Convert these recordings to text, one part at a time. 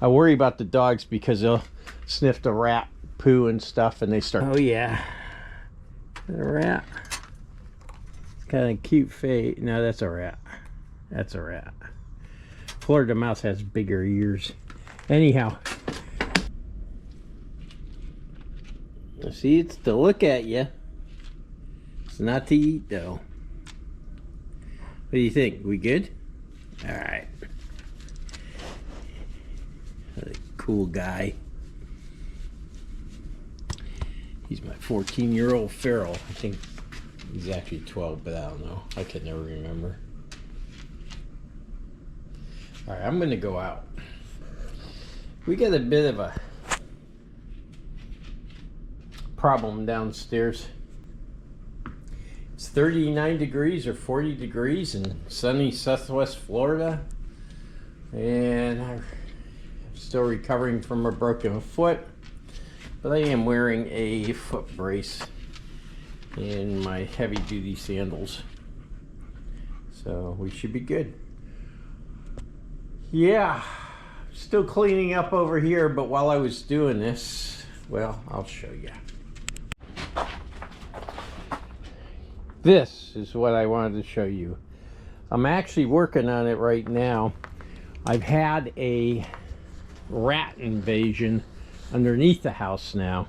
I worry about the dogs because they'll sniff the rat poo and stuff and they start. Oh yeah, the rat. It's got a cute face. No, that's a rat. That's a rat. Florida mouse has bigger ears. Anyhow, see, it's to look at you. It's not to eat though. What do you think? We good? All right. Cool guy. He's my 14-year-old feral. I think he's actually 12, but I don't know. I can never remember. All right, I'm gonna go out. We got a bit of a problem downstairs. It's 39 degrees or 40 degrees in sunny southwest Florida, and I'm still recovering from a broken foot, but I am wearing a foot brace in my heavy-duty sandals, so we should be good. Yeah, still cleaning up over here, but while I was doing this, well, I'll show you. This is what I wanted to show you. I'm actually working on it right now. I've had a rat invasion underneath the house now,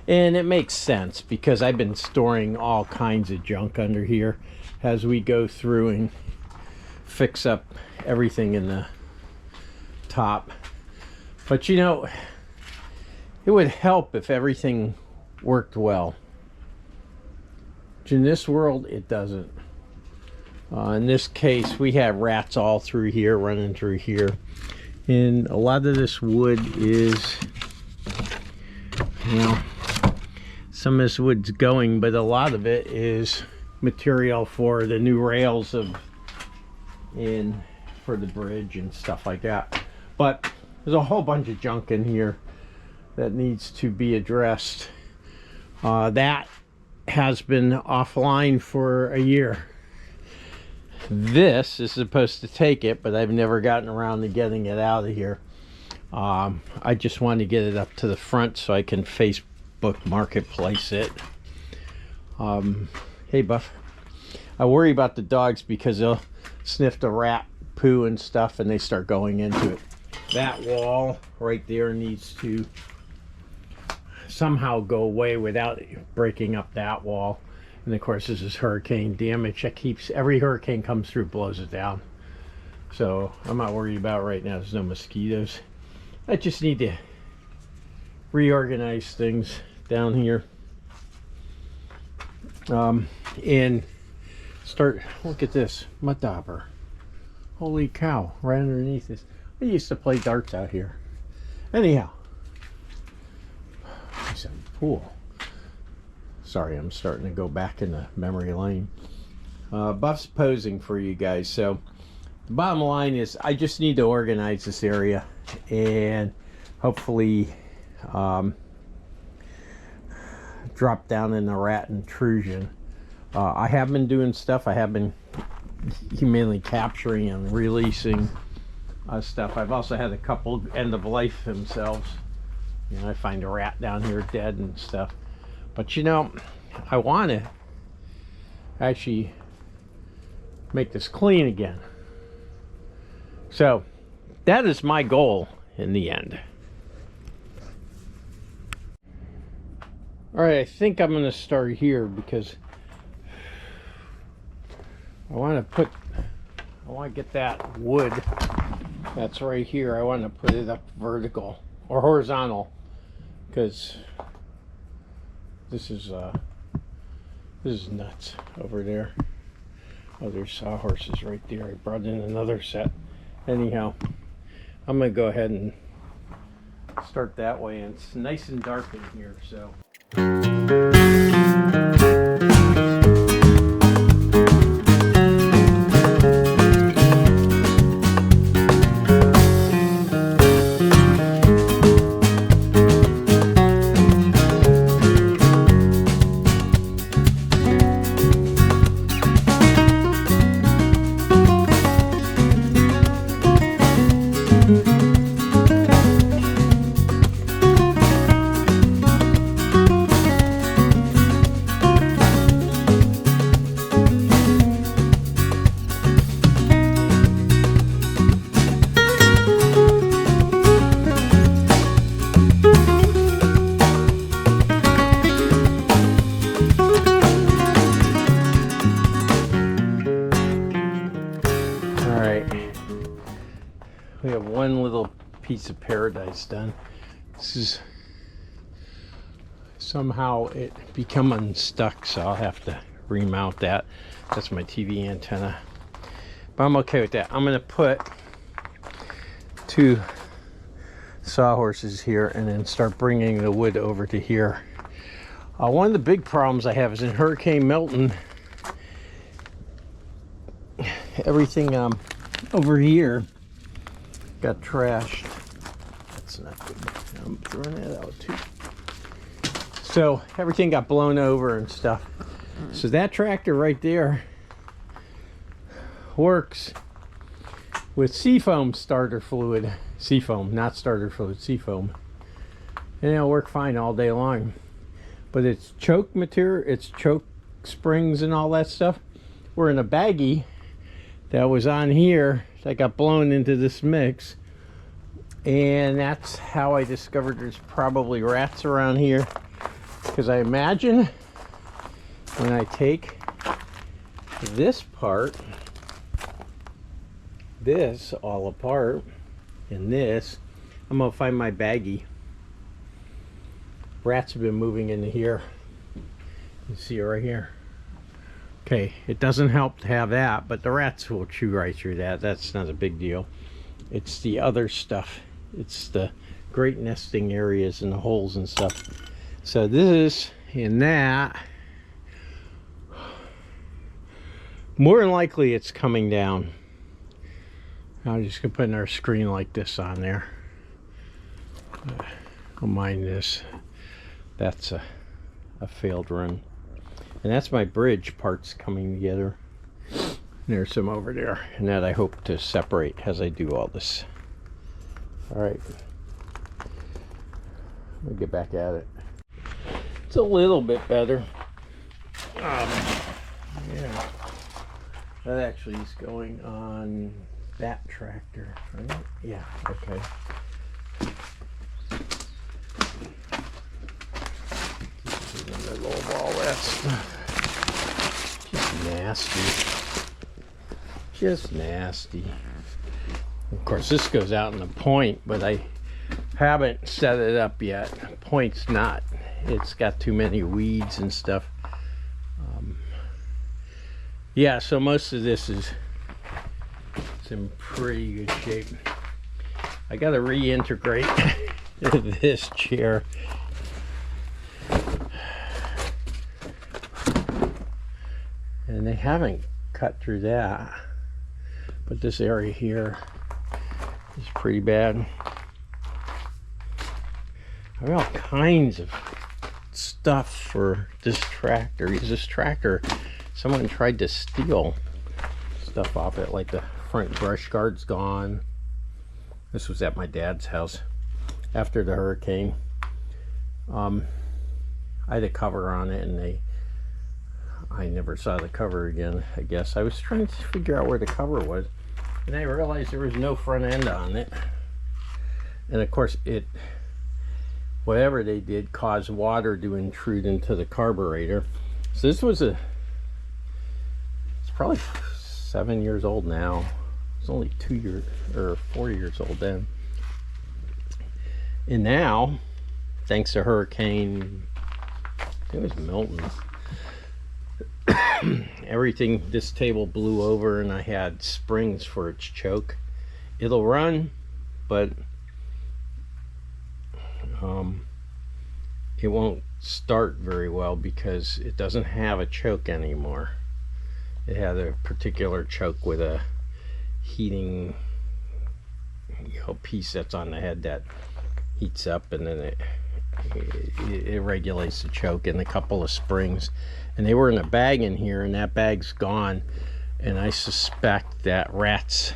and it makes sense because I've been storing all kinds of junk under here as we go through and fix up everything in the top. But you know, it would help if everything worked well. In this world, it doesn't. In this case, we have rats all through here, running through here. And a lot of this wood is, you know, some of this wood's going, but a lot of it is material for the new rails for the bridge and stuff like that. But there's a whole bunch of junk in here that needs to be addressed. That has been offline for a year. This is supposed to take it, but I've never gotten around to getting it out of here. I just want to get it up to the front so I can Facebook Marketplace it. Hey Buff, I worry about the dogs because they'll sniff the rat poo and stuff and they start going into it. That wall right there needs to somehow go away without breaking up that wall. And of course, this is hurricane damage. That keeps, every hurricane comes through, blows it down. So I'm not worried about right now. There's no mosquitoes. I just need to reorganize things down here. And start, look at this, mud dauber. Holy cow, right underneath this. I used to play darts out here. Anyhow, it's a pool. Sorry, I'm starting to go back in the memory lane. Buff's posing for you guys. So the bottom line is I just need to organize this area and hopefully drop down in the rat intrusion. I have been doing stuff. I have been humanely capturing and releasing stuff. I've also had a couple end of life themselves. You know, I find a rat down here dead and stuff. But you know, I want to actually make this clean again. So that is my goal in the end. All right, I think I'm going to start here because I want to get that wood that's right here. I want to put it up vertical or horizontal because this is nuts over there. Oh, there's sawhorses right there. I brought in another set. Anyhow, I'm gonna go ahead and start that way, and it's nice and dark in here, so. piece of paradise done. This is somehow it become unstuck, so I'll have to remount that. That's my TV antenna, but I'm okay with that. I'm gonna put 2 sawhorses here and then start bringing the wood over to here. One of the big problems I have is in Hurricane Milton, everything over here got trashed. That's not good. I'm throwing that out too. So everything got blown over and stuff. So that tractor right there works with seafoam starter fluid. Seafoam, not starter fluid, seafoam. And it'll work fine all day long. But it's choke material, it's choke springs and all that stuff were in a baggie that was on here that got blown into this mix. And that's how I discovered there's probably rats around here. Because I imagine when I take this part, this all apart, and this, I'm gonna find my baggie. Rats have been moving into here. You see it right here. Okay, it doesn't help to have that, but the rats will chew right through that. That's not a big deal. It's the other stuff. It's the great nesting areas and the holes and stuff. So this and that, more than likely it's coming down. I'm just gonna put our screen like this on there. Don't mind this. That's a failed run. And that's my bridge parts coming together. There's some over there, and that I hope to separate as I do all this. All right, let me get back at it. It's a little bit better. Yeah, that actually is going on that tractor, right? Yeah, okay. In the middle of all that stuff. Just nasty. Just nasty. Of course, this goes out in the point, but I haven't set it up yet. Point's not. It's got too many weeds and stuff. Yeah, so most of this is it's in pretty good shape. I got to reintegrate this chair. And they haven't cut through that, but this area here is pretty bad. I have all kinds of stuff for this tractor. This tractor, someone tried to steal stuff off it, like the front brush guard's gone. This was at my dad's house after the hurricane. I had a cover on it, and I never saw the cover again. I guess I was trying to figure out where the cover was, and I realized there was no front end on it. And of course, whatever they did caused water to intrude into the carburetor. So this was it's probably 7 years old now. It's only 2 years or 4 years old then. And now, thanks to Hurricane, I think it was Milton, everything, this table blew over, and I had springs for its choke. It'll run, but it won't start very well because it doesn't have a choke anymore. It had a particular choke with a heating piece that's on the head that heats up, and then it regulates the choke, and a couple of springs. And they were in a bag in here, and that bag's gone, and I suspect that rats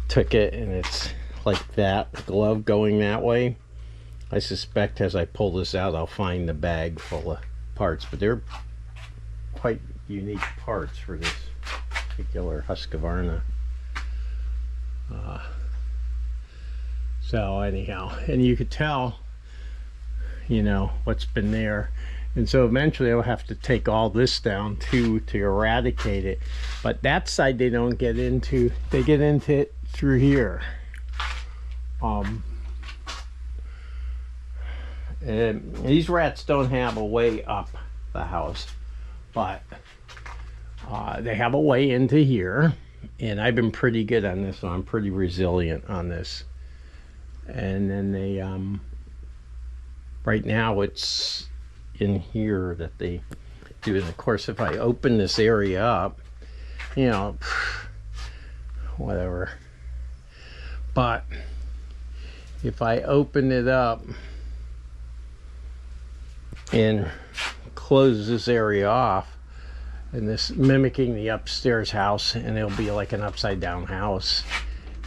took it, and it's like that, the glove going that way. I suspect as I pull this out, I'll find the bag full of parts, but they're quite unique parts for this particular Husqvarna. So anyhow, and you could tell, what's been there. And so eventually I'll have to take all this down too to eradicate it. But that side they don't get into. They get into it through here. Um, and these rats don't have a way up the house, but they have a way into here, and I've been pretty good on this, so I'm pretty resilient on this. And then they right now it's in here that they do it. Of course, if I open this area up, you know, whatever, but if I open it up and close this area off, and this mimicking the upstairs house, and it'll be like an upside down house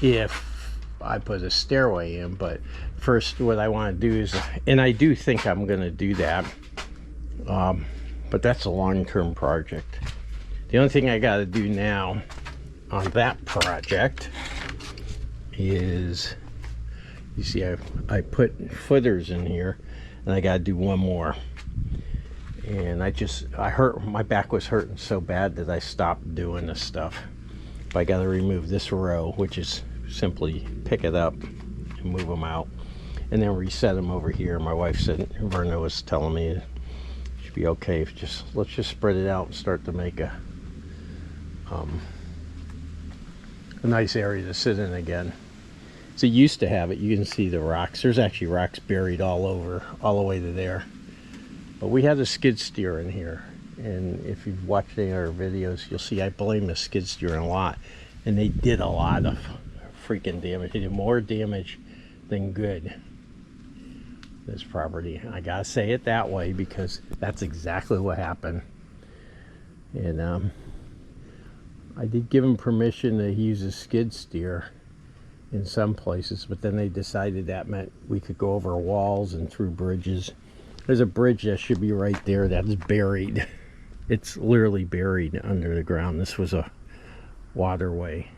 if I put a stairway in. But first, what I want to do is, and I do think I'm going to do that, but that's a long-term project. The only thing I got to do now on that project is, you see, I put footers in here, and I got to do one more. And my back was hurting so bad that I stopped doing this stuff. But I got to remove this row, which is simply pick it up and move them out, and then reset them over here. My wife said, Verna was telling me it should be okay if let's just spread it out and start to make a nice area to sit in again. So it used to have it. You can see the rocks. There's actually rocks buried all over, all the way to there. But we had a skid steer in here, and if you've watched any of our videos, you'll see I blame the skid steer a lot, and they did a lot of freaking damage. They did more damage than good, this property. I gotta say it that way because that's exactly what happened. And I did give them permission to use a skid steer in some places, but then they decided that meant we could go over walls and through bridges. There's a bridge that should be right there that's buried. It's literally buried under the ground. This was a waterway.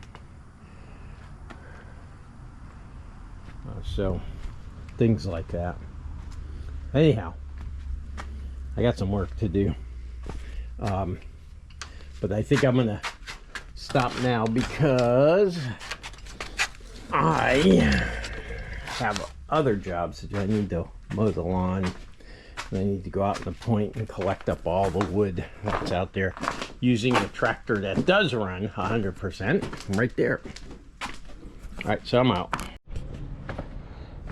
So things like that. Anyhow, I got some work to do. But I think I'm gonna stop now because I have other jobs that I need to mow the lawn. And I need to go out in the point and collect up all the wood that's out there using a tractor that does run 100% right there. All right, so I'm out.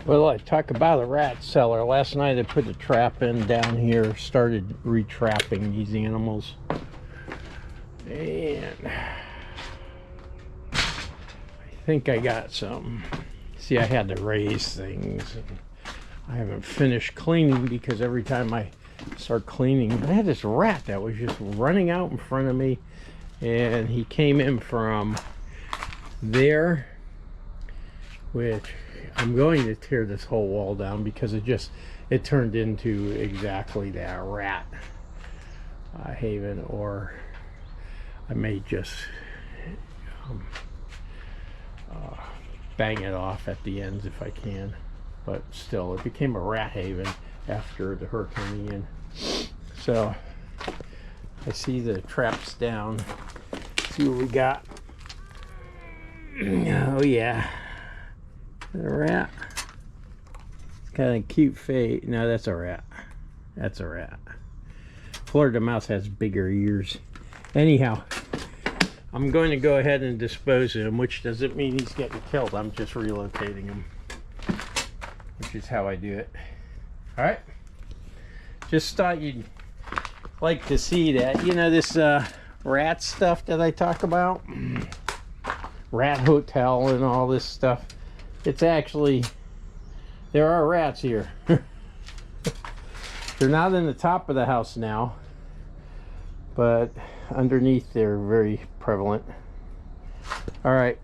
Well, I talk about a rat cellar. Last night I put a trap in down here, started retrapping these animals. And I think I got some. See, I had to raise things. And I haven't finished cleaning because every time I start cleaning, I had this rat that was just running out in front of me, and he came in from there, which I'm going to tear this whole wall down because it turned into exactly that rat haven, or I may just bang it off at the ends if I can. But still, it became a rat haven after the Hurricane Ian. So I see the traps down. See what we got. Oh yeah, a rat. It's kind of cute face. No, that's a rat. That's a rat. Florida mouse has bigger ears. Anyhow, I'm going to go ahead and dispose of him, which doesn't mean he's getting killed. I'm just relocating him, which is how I do it. All right, just thought you'd like to see that. You know, this rat stuff that I talk about, rat hotel and all this stuff, it's actually, there are rats here. They're not in the top of the house now, but underneath they're very prevalent. All right.